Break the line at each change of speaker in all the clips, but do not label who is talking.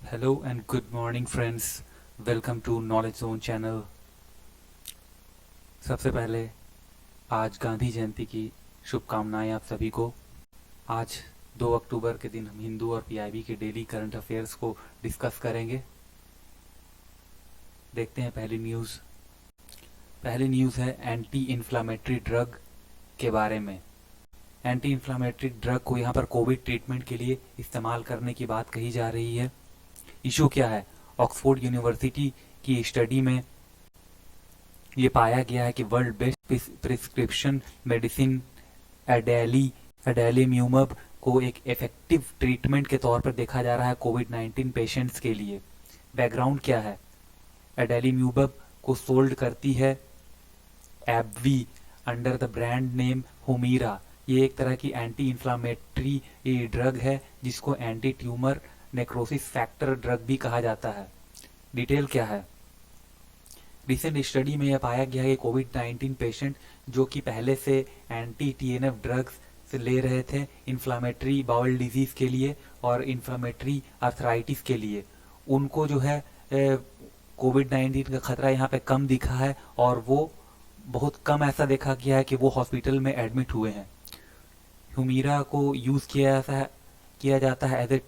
Hello and good morning friends, welcome to knowledge zone channel. सबसे पहले आज गांधी जयंती की शुभकामनाएं आप सभी को। आज 2 अक्टूबर के दिन हम हिंदू और पीआईबी के डेली करंट अफेयर्स को डिस्कस करेंगे। देखते हैं पहली न्यूज़। पहली न्यूज़ है एंटी इन्फ्लामेटरी ड्रग के बारे में। एंटी इन्फ्लामेटरी ड्रग को यहाँ पर कोविड ट्रीटमेंट के लिए इस्तेमाल करने की बात कही जा रही है। इशू क्या है? ऑक्सफोर्ड यूनिवर्सिटी की स्टडी में ये पाया गया है कि वर्ल्ड बेस्ट प्रिस्क्रिप्शन मेडिसिन एडेलीम्यूमब को एक इफेक्टिव ट्रीटमेंट के तौर पर देखा जा रहा है कोविड-19 पेशेंट्स के लिए। बैकग्राउंड क्या है? एडेलीम्यूमब को सोल्ड करती है AbbVie under the brand name हुमीरा। ये एक तरह की एंटी इन्फ्लामेटरी ड्रग है जिसको anti tumour necrosis factor drug भी कहा जाता है। डिटेल क्या है? रिसेंट स्टडी में यह पाया गया है कि कोविड-19 पेशेंट जो कि पहले से एंटी टीएनएफ ड्रग्स से ले रहे थे इन्फ्लामेटरी बाउल डिजीज के लिए और इन्फ्लामेटरी आर्थराइटिस के लिए, उनको जो है कोविड-19 का खतरा यहाँ पे कम दिखा है और वो बहुत कम ऐसा देखा गया है कि वो हॉस्पिटल में एडमिट हुए हैं। हुमीरा को यूज़ किया जाता है as a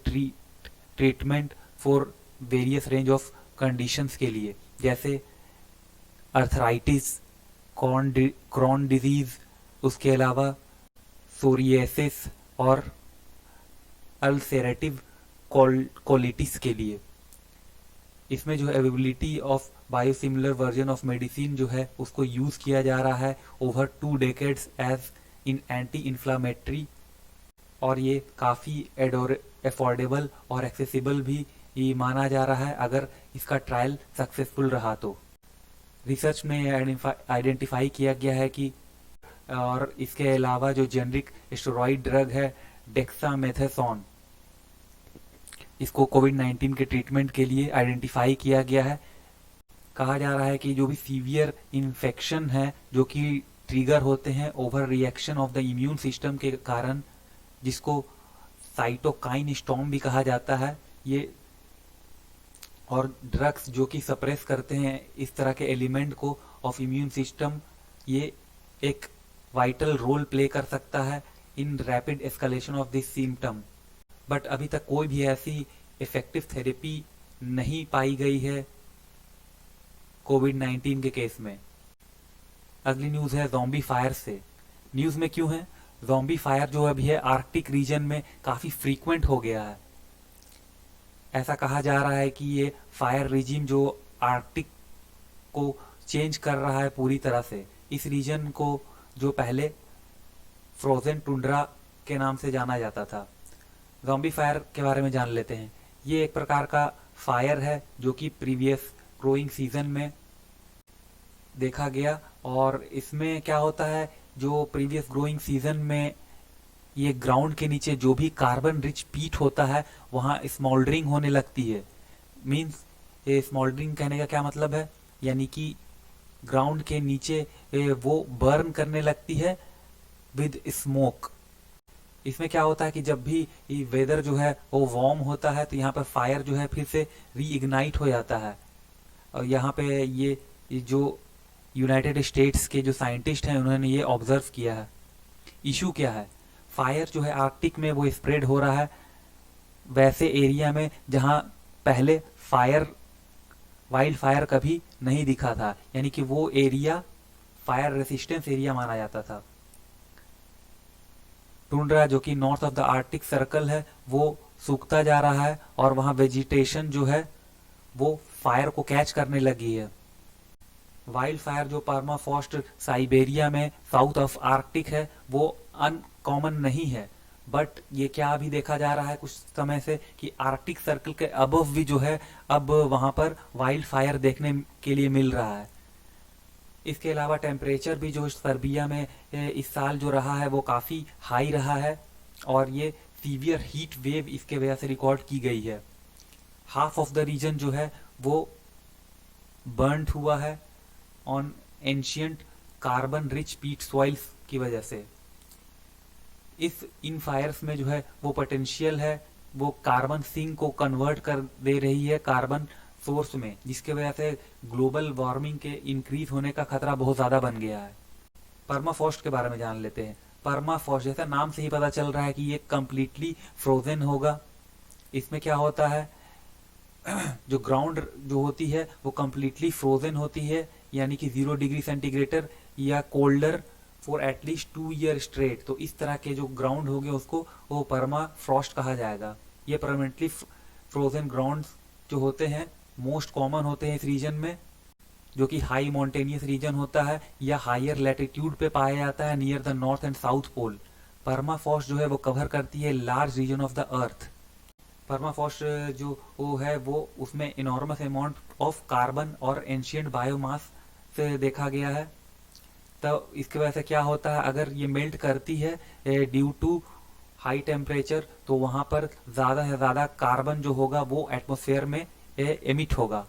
treatment for various range of conditions के लिए, जैसे अर्थराइटिस, क्रॉन डिजीज, उसके अलावा सोरियासिस और अल्सरेटिव कोलिटिस के लिए। इसमें जो availability of biosimilar version of medicine जो है उसको यूज किया जा रहा है over 2 decades as in anti inflammatory, और ये काफ़ी अफोर्डेबल और एक्सेसिबल भी माना जा रहा है अगर इसका ट्रायल सक्सेसफुल रहा तो। रिसर्च में आइडेंटिफाई किया गया है कि और इसके अलावा जो जेनरिक स्टेरॉइड ड्रग है डेक्सामेथासोन, इसको कोविड-19 के ट्रीटमेंट के लिए आइडेंटिफाई किया गया है। कहा जा रहा है कि जो भी सीवियर इन्फेक्शन है जो कि ट्रिगर होते हैं over reaction of the immune system के कारण, जिसको साइटोकाइन स्टॉर्म भी कहा जाता है, ये और ड्रग्स जो कि सप्रेस करते हैं इस तरह के एलिमेंट को ऑफ इम्यून सिस्टम, ये एक वाइटल रोल प्ले कर सकता है in rapid escalation of this symptom. But अभी तक कोई भी ऐसी इफेक्टिव थेरेपी नहीं पाई गई है कोविड-19 के केस में। अगली न्यूज़ है ज़ॉम्बी फायर से। न्यूज़ में क्यों है? ज़ॉम्बी फायर जो अभी है आर्कटिक रीजन में काफ़ी फ्रीक्वेंट हो गया है। ऐसा कहा जा रहा है कि ये फायर रिजीम जो आर्कटिक को चेंज कर रहा है पूरी तरह से। इस रीजन को जो पहले फ्रोजन टुंड्रा के नाम से जाना जाता था। ज़ॉम्बी फायर के बारे में जान लेते हैं। ये एक प्रकार का फायर है जो कि प्रीवियस ग्रोइंग सीजन में देखा गया, और इसमें क्या होता है, जो प्रीवियस ग्रोइंग सीजन में ये ग्राउंड के नीचे जो भी कार्बन रिच पीट होता है वहाँ स्मोल्डरिंग होने लगती है। मीन्स ये स्मोल्डरिंग कहने का क्या मतलब है, यानी कि ग्राउंड के नीचे वो बर्न करने लगती है विद स्मोक। इसमें क्या होता है कि जब भी वेदर जो है वो वार्म होता है तो यहाँ पर फायर जो है फिर से रीइग्नाइट हो जाता है। और यहाँ पे ये जो यूनाइटेड स्टेट्स के जो साइंटिस्ट हैं उन्होंने ये ऑब्जर्व किया है। इशू क्या है? फायर जो है आर्कटिक में वो स्प्रेड हो रहा है वैसे एरिया में जहाँ पहले वाइल्ड फायर कभी नहीं दिखा था, यानी कि वो एरिया फायर रेसिस्टेंस एरिया माना जाता था। टुंड्रा जो कि north of the Arctic circle है वो सूखता जा रहा है और वहाँ वेजिटेशन जो है वो फायर को कैच करने लगी है। वाइल्ड फायर जो परमाफ्रॉस्ट साइबेरिया में साउथ ऑफ आर्कटिक है वो अनकॉमन नहीं है, बट ये क्या अभी देखा जा रहा है कुछ समय से कि आर्कटिक सर्कल के अबव भी जो है अब वहां पर वाइल्ड फायर देखने के लिए मिल रहा है। इसके अलावा टेम्परेचर भी जो सर्बिया में इस साल जो रहा है वो काफ़ी हाई रहा है और ये सीवियर हीट वेव इसके वजह से रिकॉर्ड की गई है। हाफ ऑफ द रीजन जो है वो बर्न्ड हुआ है ऑन एंशियंट कार्बन रिच पीट सॉइल्स की वजह से। इन फायर्स में जो है वो पोटेंशियल है वो कार्बन सिंक को कन्वर्ट कर दे रही है कार्बन सोर्स में, जिसके वजह से ग्लोबल वार्मिंग के इंक्रीज होने का खतरा बहुत ज़्यादा बन गया है। परमाफ्रॉस्ट के बारे में जान लेते हैं। परमाफ्रॉस्ट, जैसा नाम से ही पता चल रहा है कि ये कम्प्लीटली फ्रोजन होगा। इसमें क्या होता है, जो ग्राउंड जो होती है वो कम्प्लीटली फ्रोजन होती है, यानी कि 0 डिग्री सेंटीग्रेड या colder for at least 2 year straight. तो इस तरह के जो ग्राउंड होंगे उसको वो परमाफ्रॉस्ट कहा जाएगा। ये परमानेंटली फ्रोजन ग्राउंड जो होते हैं मोस्ट कॉमन होते हैं इस रीजन में, जो कि हाई माउंटेनियस रीजन होता है या हायर लैटिट्यूड पे पाया जाता है near the north and south pole. Permafrost जो है वो कवर करती है large region of the earth. Permafrost जो वो है वो उसमें इनॉर्मस अमाउंट ऑफ कार्बन और एंशियंट बायोमास से देखा गया है। तो इसकी वजह से क्या होता है, अगर ये मेल्ट करती है ड्यू टू हाई टेम्परेचर, तो वहां पर ज्यादा से ज्यादा कार्बन जो होगा वो एटमॉस्फेयर में एमिट होगा।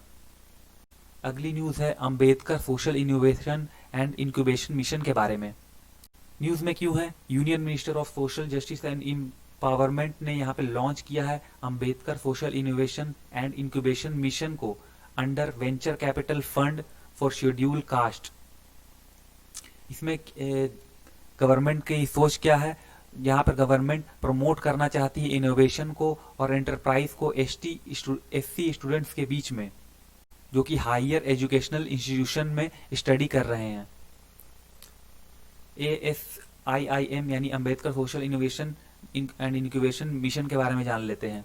अगली न्यूज है Ambedkar social innovation and incubation mission के बारे में। न्यूज में क्यों है, union minister of social justice and empowerment ने यहाँ पे लॉन्च किया है Ambedkar social innovation and incubation mission को under venture capital fund for scheduled caste. इसमें गवर्नमेंट की सोच क्या है, यहाँ पर गवर्नमेंट प्रमोट करना चाहती है इनोवेशन को और एंटरप्राइज को एससी स्टूडेंट्स के बीच में, जो कि हायर एजुकेशनल इंस्टीट्यूशन में स्टडी कर रहे हैं। ASIIM यानी Ambedkar social innovation and incubation mission के बारे में जान लेते हैं।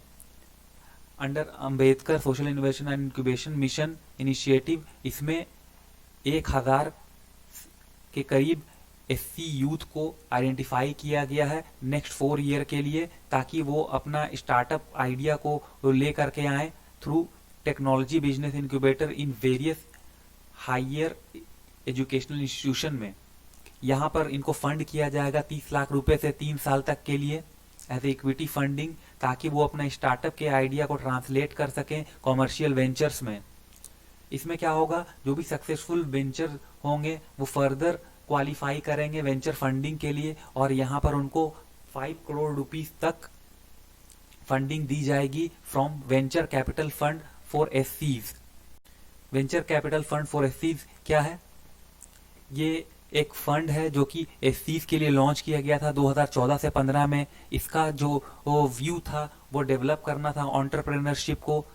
Under Ambedkar social innovation and incubation mission initiative, इसमें 1000 के करीब एससी यूथ को आइडेंटिफाई किया गया है नेक्स्ट 4 ईयर के लिए, ताकि वो अपना स्टार्टअप आइडिया को लेकर के आए through technology business incubator in various higher educational institution में। यहाँ पर इनको फंड किया जाएगा 30 लाख रुपए से 3 साल तक के लिए एज इक्विटी फंडिंग, ताकि वो अपना स्टार्टअप के आइडिया को ट्रांसलेट कर सकें कॉमर्शियल वेंचर्स में। इसमें क्या होगा, जो भी सक्सेसफुल वेंचर होंगे वो फर्दर क्वालिफाई करेंगे वेंचर फंडिंग के लिए, और यहाँ पर उनको 5 करोड़ रुपीस तक फंडिंग दी जाएगी from venture capital fund for एससीज। वेंचर कैपिटल फंड फॉर एससीज क्या है, ये एक फंड है जो कि एससीज के लिए लॉन्च किया गया था 2014 से 15 में। इसका जो व्यू था वो डेवलप करना था एंटरप्रेन्योरशिप को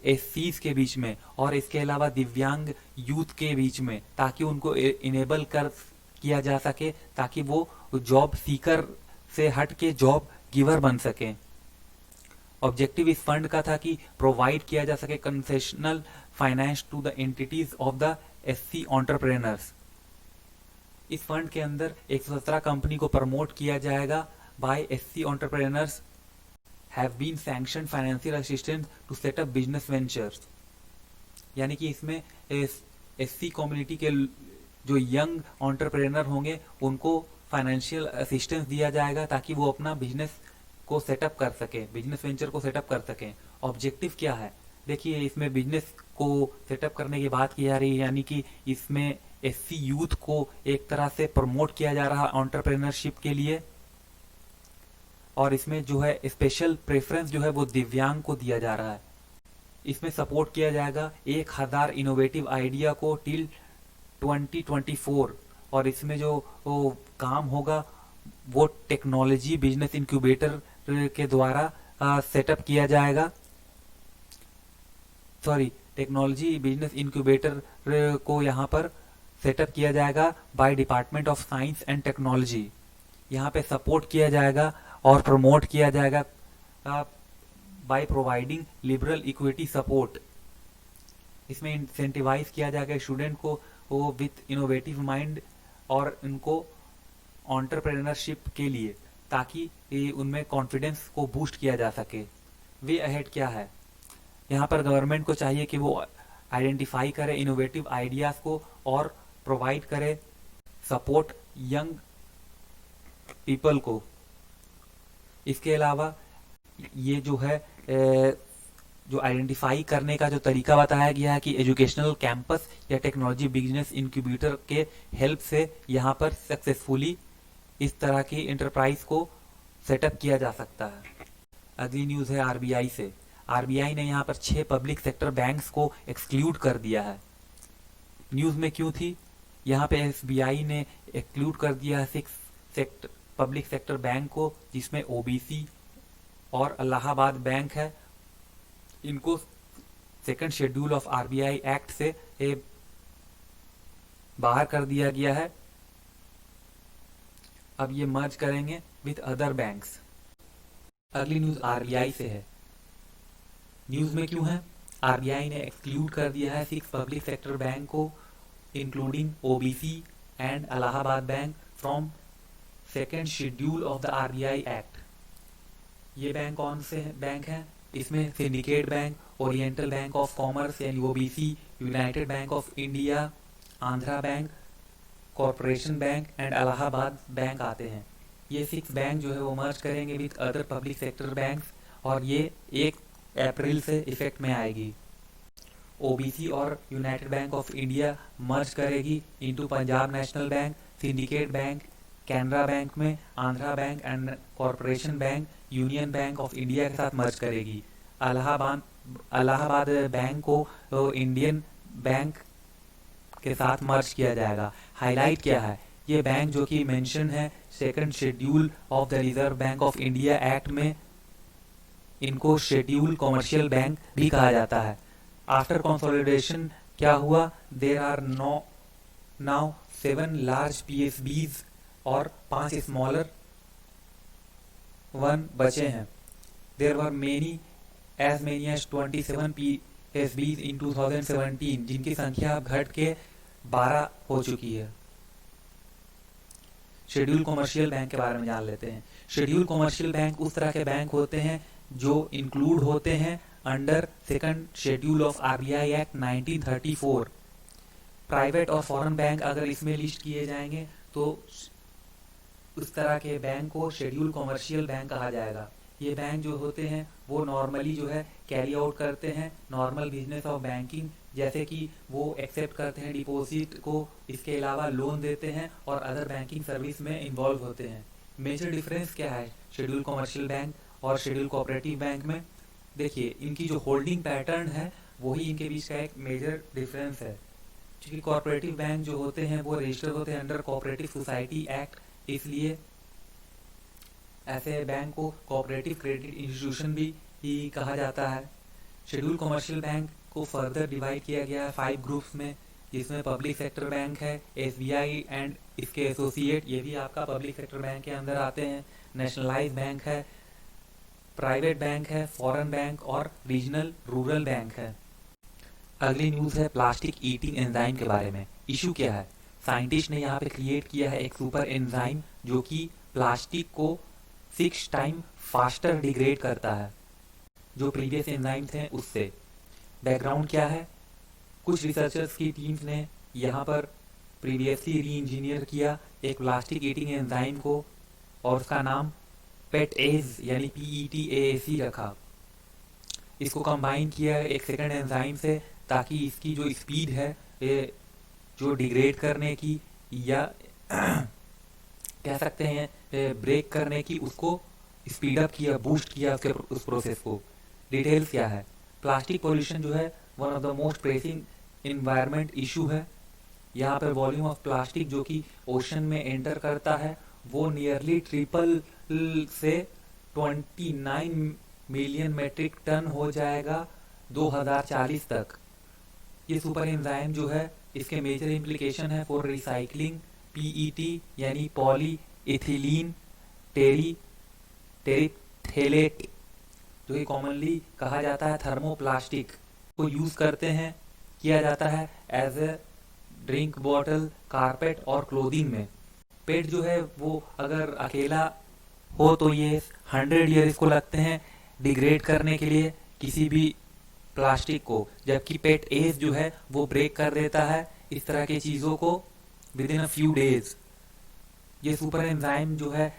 एससीज के बीच में और इसके अलावा दिव्यांग यूथ के बीच में, ताकि उनको इनेबल कर किया जा सके, ताकि वो जॉब सीकर से हट के जॉब गिवर बन सके। ऑब्जेक्टिव इस फंड का था कि प्रोवाइड किया जा सके concessional finance to the entities of the SC entrepreneurs. इस फंड के अंदर 117 कंपनी को प्रमोट किया जाएगा by SC entrepreneurs have been sanctioned financial assistance to set up business ventures। यानी कि इसमें एससी कम्युनिटी के जो यंग एंटरप्रेन्योर होंगे उनको फाइनेंशियल असिस्टेंस दिया जाएगा, ताकि वो अपना बिजनेस को सेटअप कर सके, बिजनेस वेंचर को सेटअप कर सके। ऑब्जेक्टिव क्या है, देखिए इसमें बिजनेस को सेटअप करने की बात की जा रही है, यानी कि इसमें एससी यूथ को एक तरह से प्रमोट किया जा रहा है एंटरप्रेन्योरशिप के लिए, और इसमें जो है स्पेशल प्रेफरेंस जो है वो दिव्यांग को दिया जा रहा है। इसमें सपोर्ट किया जाएगा 1000 इनोवेटिव आइडिया को टिल 2024, और इसमें जो काम होगा वो टेक्नोलॉजी बिजनेस इंक्यूबेटर के द्वारा सेटअप किया जाएगा। टेक्नोलॉजी बिजनेस इंक्यूबेटर को यहाँ पर सेटअप किया जाएगा by department of science and technology. यहाँ पे सपोर्ट किया जाएगा और प्रमोट किया जाएगा by providing liberal equity support. इसमें इंसेंटिवाइज किया जाएगा स्टूडेंट को वो विथ इनोवेटिव माइंड और उनको एंटरप्रेन्योरशिप के लिए, ताकि उनमें कॉन्फिडेंस को बूस्ट किया जा सके। वे अहेड क्या है, यहाँ पर गवर्नमेंट को चाहिए कि वो आइडेंटिफाई करे इनोवेटिव आइडियाज को और प्रोवाइड करे सपोर्ट यंग पीपल को। इसके अलावा ये जो है जो आइडेंटिफाई करने का जो तरीका बताया गया है कि एजुकेशनल कैंपस या टेक्नोलॉजी बिजनेस इंक्यूबेटर के हेल्प से यहाँ पर सक्सेसफुली इस तरह की एंटरप्राइज को सेटअप किया जा सकता है। अगली न्यूज़ है आरबीआई से। आरबीआई ने यहाँ पर 6 पब्लिक सेक्टर बैंक्स को एक्सक्लूड कर दिया है। न्यूज़ में क्यों थी? यहाँ पे एसबीआई ने एक्सक्लूड कर दिया है 6 पब्लिक सेक्टर बैंक को, जिसमें ओबीसी और इलाहाबाद बैंक है। इनको second schedule of RBI act से बाहर कर दिया गया है। अब ये मर्ज करेंगे विथ अदर बैंक्स। अगली न्यूज़ आरबीआई से है। न्यूज़ में क्यों है? आरबीआई ने एक्सक्लूड कर दिया है 6 पब्लिक सेक्टर बैंक को, including OBC and Allahabad Bank, from second schedule of the RBI act. ये बैंक कौन से बैंक हैं? इसमें Syndicate Bank, Oriental Bank of Commerce यानी OBC, United Bank of India, Andhra Bank, Corporation Bank and Allahabad Bank आते हैं। ये 6 बैंक जो है वो मर्ज करेंगे with other public sector banks, और ये 1 अप्रैल से इफेक्ट में आएगी। ओबीसी और United Bank of India merge करेगी into Punjab National Bank, Syndicate Bank Canara Bank में, Andhra Bank and Corporation Bank Union Bank of India के साथ मर्ज करेगी। इलाहाबाद बैंक को इंडियन बैंक के साथ मर्ज किया जाएगा। हाईलाइट क्या है? ये बैंक जो कि मेंशन है second schedule of the reserve bank of India act में, इनको शेड्यूल कॉमर्शियल बैंक भी कहा जाता है। आफ्टर कंसोलिडेशन क्या हुआ? There are now 7 large PSBs और 5 स्मॉलर 1 बचे हैं। There were as many as 27 PSBs in 2017, जिनकी संख्या अब घट के 12 हो चुकी है। शेड्यूल कॉमर्शियल बैंक के बारे में जान लेते हैं। शेड्यूल कॉमर्शियल बैंक उस तरह के बैंक होते हैं जो इंक्लूड होते हैं under second schedule of RBI act 1934। Private और फॉरेन बैंक अगर इसमें लिस्ट किए जाएंगे तो उस तरह के बैंक को शेड्यूल कॉमर्शियल बैंक कहा जाएगा। ये बैंक जो होते हैं वो नॉर्मली जो है कैरी आउट करते हैं नॉर्मल बिजनेस ऑफ बैंकिंग, जैसे कि वो एक्सेप्ट करते हैं डिपॉजिट को, इसके अलावा लोन देते हैं और अदर बैंकिंग सर्विस में इन्वॉल्व होते हैं। मेजर डिफरेंस क्या है शेड्यूल कॉमर्शियल बैंक और शेड्यूल कोऑपरेटिव बैंक में? देखिए, इनकी जो होल्डिंग पैटर्न है वही इनके बीच का एक मेजर डिफरेंस है। क्योंकि कोऑपरेटिव बैंक जो होते हैं वो रजिस्टर होते हैं अंडर कोऑपरेटिव सोसाइटी एक्ट, इसलिए ऐसे बैंक को कोऑपरेटिव क्रेडिट इंस्टीट्यूशन भी कहा जाता है। शेड्यूल कॉमर्शियल बैंक को फर्दर डिवाइड किया गया है 5 ग्रुप्स में, जिसमें पब्लिक सेक्टर बैंक है, एसबीआई एंड इसके एसोसिएट, ये भी आपका पब्लिक सेक्टर बैंक के अंदर आते हैं। नेशनलाइज बैंक है, प्राइवेट बैंक है, फॉरेन बैंक और रीजनल रूरल बैंक है। अगली न्यूज़ है प्लास्टिक ईटिंग एंजाइम के बारे में। इशू क्या है? साइंटिस्ट ने यहाँ पे क्रिएट किया है एक सुपर एंजाइम जो कि प्लास्टिक को 6 टाइम फास्टर डिग्रेड करता है जो प्रीवियस एंजाइम थे उससे। बैकग्राउंड क्या है? कुछ रिसर्चर्स की टीम्स ने यहाँ पर प्रीवियसली री इंजीनियर किया एक प्लास्टिक ईटिंग एंजाइम को और उसका नाम पेटएज यानी PETAC रखा। इसको कंबाइन किया एक सेकंड एंजाइम से ताकि इसकी जो स्पीड है जो डिग्रेड करने की या कह सकते हैं ब्रेक करने की, उसको स्पीड अप किया, बूस्ट किया उस प्रोसेस को। डिटेल्स क्या है? प्लास्टिक पोल्यूशन जो है one of the most pressing environment issue है। यहाँ पर वॉल्यूम ऑफ प्लास्टिक जो कि ओशन में एंटर करता है वो नियरली ट्रिपल से 29 मिलियन मेट्रिक टन हो जाएगा 2040 तक। ये सुपर एंजाइम जो है इसके मेजर इम्प्लीकेशन है फॉर रिसाइकलिंग PET यानी पॉली इथिलीन टेरिथेलेट जो कि कॉमनली कहा जाता है थर्मोप्लास्टिक को यूज करते हैं, किया जाता है as a drink bottle, carpet और क्लोथिंग में। पेट जो है वो अगर अकेला हो तो ये 100 ईयर इसको लगते हैं डिग्रेड करने के लिए किसी भी प्लास्टिक को, जबकि पेट एज जो है वो ब्रेक कर देता है इस तरह की चीज़ों को with in a few days. ये सुपर एंजाइम जो है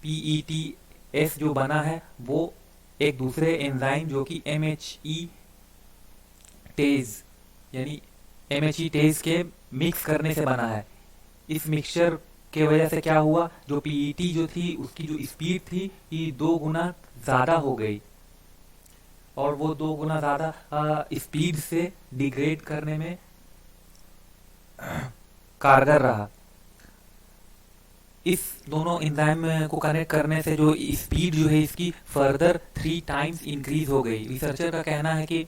PETS जो बना है वो एक दूसरे एंजाइम जो कि MHE टेज यानी MHE टेज के मिक्स करने से बना है। इस मिक्सचर के वजह से क्या हुआ, जो पीईटी जो थी उसकी जो स्पीड थी ये 2 गुना ज़्यादा हो गई, और वो 2 गुना ज़्यादा स्पीड से डिग्रेड करने में कारगर रहा। इस दोनों एंजाइम को कनेक्ट करने से जो स्पीड जो है इसकी फर्दर 3 टाइम्स इंक्रीज हो गई। रिसर्चर का कहना है कि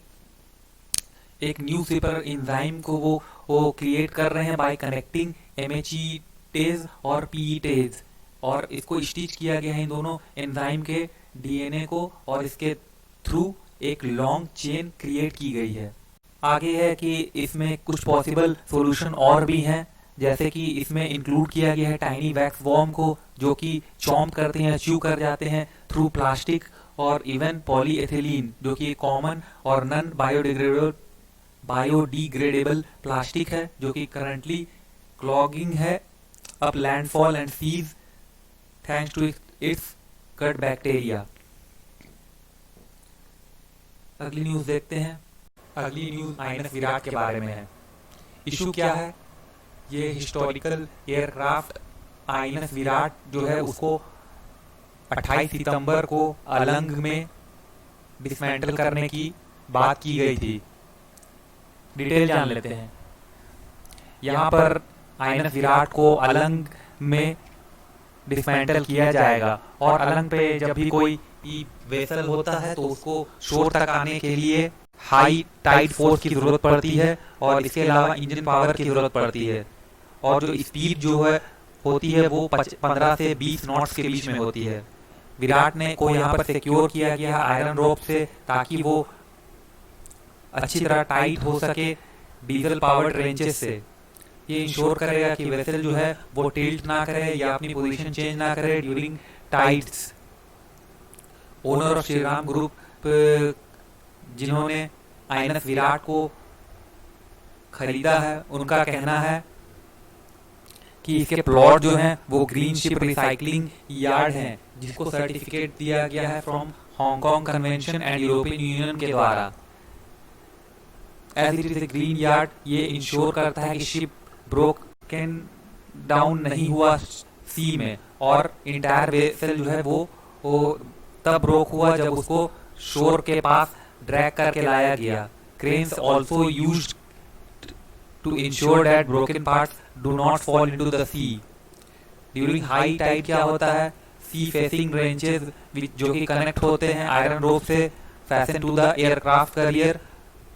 एक न्यू स्वीपर एंजाइम को वो क्रिएट कर रहे हैं बाय कनेक्टिंग एमएचईटेज और पीईटेज, और इसको स्टिच किया गया है इन दोनों एंजाइम के डीएनए को, और इसके थ्रू एक लॉन्ग चेन क्रिएट की गई है। आगे है कि इसमें कुछ पॉसिबल सॉल्यूशन और भी हैं, जैसे कि इसमें इंक्लूड किया गया है टाइनी वैक्स वॉर्म को, जो कि चॉम्प करते हैं, च्यू कर जाते हैं थ्रू प्लास्टिक, और इवन पॉलीएथिलीन जो कि कॉमन और नॉन बायोडिग्रेडेबल प्लास्टिक है, जो कि करंटली क्लॉगिंग है up landfall and seas thanks to its gut bacteria. अगली न्यूज देखते हैं। अगली न्यूज आईएनएस विराट के बारे में है। इशू क्या है, ये हिस्टोरिकल एयरक्राफ्ट आईएनएस विराट जो है उसको 28 सितंबर को अलंग में डिसमेंटल करने की बात की गई थी। डिटेल जान लेते हैं। यहाँ पर आईएनएस विराट को अलंग में डिसमेंटल किया जाएगा, और अलंग पे जब भी कोई वेसल होता है तो उसको शोर तक आने के लिए हाई टाइड फोर्स की जरूरत पड़ती है, और इसके अलावा इंजन पावर की जरूरत पड़ती है, और जो स्पीड जो है होती है वो 15 से 20 नॉट्स के बीच में होती है। विराट ने को यहाँ पर सिक्योर किया गया है आयरन रोप से, ताकि वो अच्छी तरह टाइट हो सके डीजल पावर्ड रेंचेस से। ये इंश्योर करेगा कि वेसल जो है वो टिल्ट ना करे या अपनी पोजीशन चेंज ना करे during tides. Owner of Shriram group जिन्होंने आईएनएस विराट को खरीदा है, उनका कहना है कि इसके प्लॉट जो हैं वो ग्रीन शिप रिसाइकलिंग यार्ड हैं, जिसको सर्टिफिकेट दिया गया है from Hong Kong convention and European Union के द्वारा। As it is a green yard, ये इंश्योर करता है कि शिप ब्रोकन डाउन नहीं हुआ सी में, और इंटायर वेसल जो है वो तब ब्रोक हुआ जब उसको शोर के पास ड्रैग करके लाया गया। Cranes also used to ensure that broken parts do not fall into the sea. During high tide क्या होता है, sea facing wrenches जो कि कनेक्ट होते हैं आयरन रोप से fasten to the aircraft carrier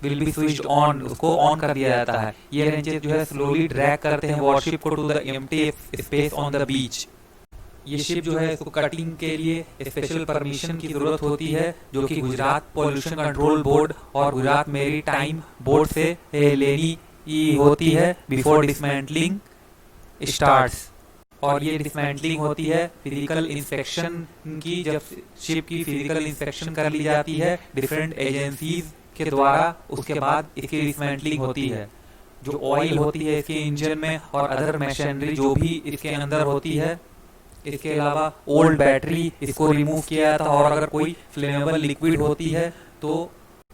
will be switched on, उसको on कर दिया जाता है। ये wrenches जो है स्लोली ड्रैग करते हैं वॉरशिप को to the empty space on the beach। ये शिप जो है इसको कटिंग के लिए स्पेशल परमिशन की जरूरत होती है, जो कि गुजरात पॉल्यूशन कंट्रोल बोर्ड और गुजरात मेरी टाइम बोर्ड से लेनी होती है बिफोर डिसमेंटलिंग स्टार्ट्स। और ये डिसमेंटलिंग होती है फिजिकल इंस्पेक्शन की, जब शिप की फिजिकल इंस्पेक्शन कर ली जाती है डिफरेंट एजेंसीज के द्वारा, उसके बाद इसकी डिसमेंटलिंग होती है। जो ऑयल होती है इसके इंजन में और अदर मशीनरी जो भी इसके अंदर होती है, इसके अलावा ओल्ड बैटरी इसको रिमूव किया जाता है, और अगर कोई फ्लेमेबल लिक्विड होती है तो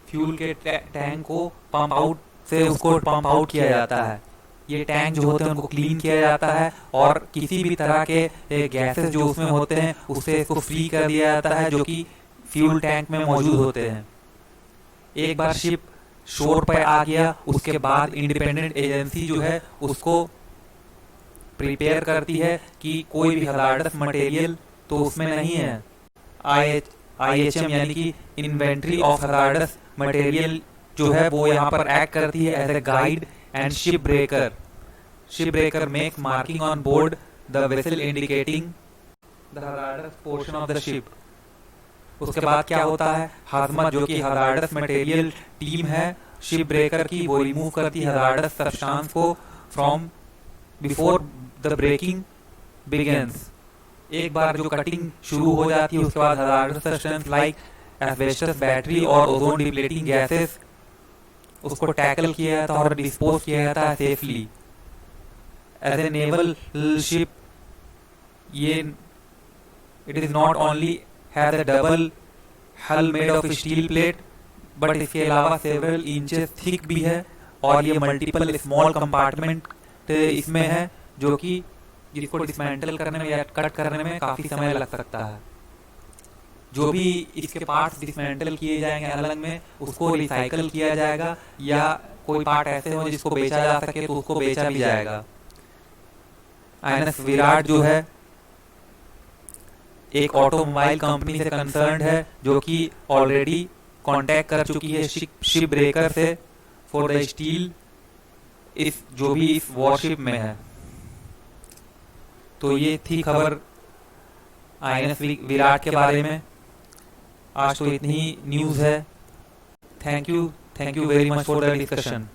फ्यूल के टैंक को पंप आउट से उसको पंप आउट किया जाता है। ये टैंक जो होते हैं उनको क्लीन किया जाता है, और किसी भी तरह के गैसेस जो उसमें होते हैं उससे इसको फ्री कर दिया जाता है, जो कि फ्यूल टैंक में मौजूद होते हैं। एक बार शिप शोर पर आ गया, उसके बाद इंडिपेंडेंट एजेंसी जो है उसको प्रिपेयर करती है कि कोई भी हजार्डस मटेरियल तो उसमें नहीं है। IHM यानी कि इन्वेंट्री ऑफ हजार्डस मटेरियल जो है वो यहाँ पर एक्ट करती है as a guide and ship breaker. Ship breaker makes marking on board the vessel indicating the hazardous portion of the ship. उसके बाद क्या होता है, हाजमा जो कि हजार्डस मटेरियल टीम है शिप ब्रेकर की, वो रिमूव करती है हजार्डस सब्सटेंस को from before the breaking begins. एक बार जो कटिंग शुरू हो जाती है उसके बाद hazardous substance like asbestos battery और ओजोन डिप्लेटिंग गैसेस उसको टैकल किया जाता है और डिस्पोज किया जाता है safely. As a naval ship ये it is not only has a double hull made of steel plate, but इसके अलावा सेवरल इंचेस थिक भी है, और ये मल्टीपल स्मॉल कंपार्टमेंट इसमें है जो कि जिसको डिसमेंटल करने में या कट करने में काफ़ी समय लग सकता है। जो भी इसके पार्ट्स डिसमेंटल किए जाएंगे अलग में, उसको रिसाइकल किया जाएगा, या कोई पार्ट ऐसे हो जिसको बेचा जा सके तो उसको बेचा भी जाएगा। आईएनएस विराट जो है एक ऑटोमोबाइल कंपनी से कंसर्न्ड है, जो कि ऑलरेडी कांटेक्ट कर चुकी है शिप ब्रेकर से फॉर द स्टील, इस जो भी इस वॉरशिप में है। तो ये थी खबर आईएनएस विराट के बारे में। आज तो इतनी न्यूज़ है। Thank you very much for the discussion.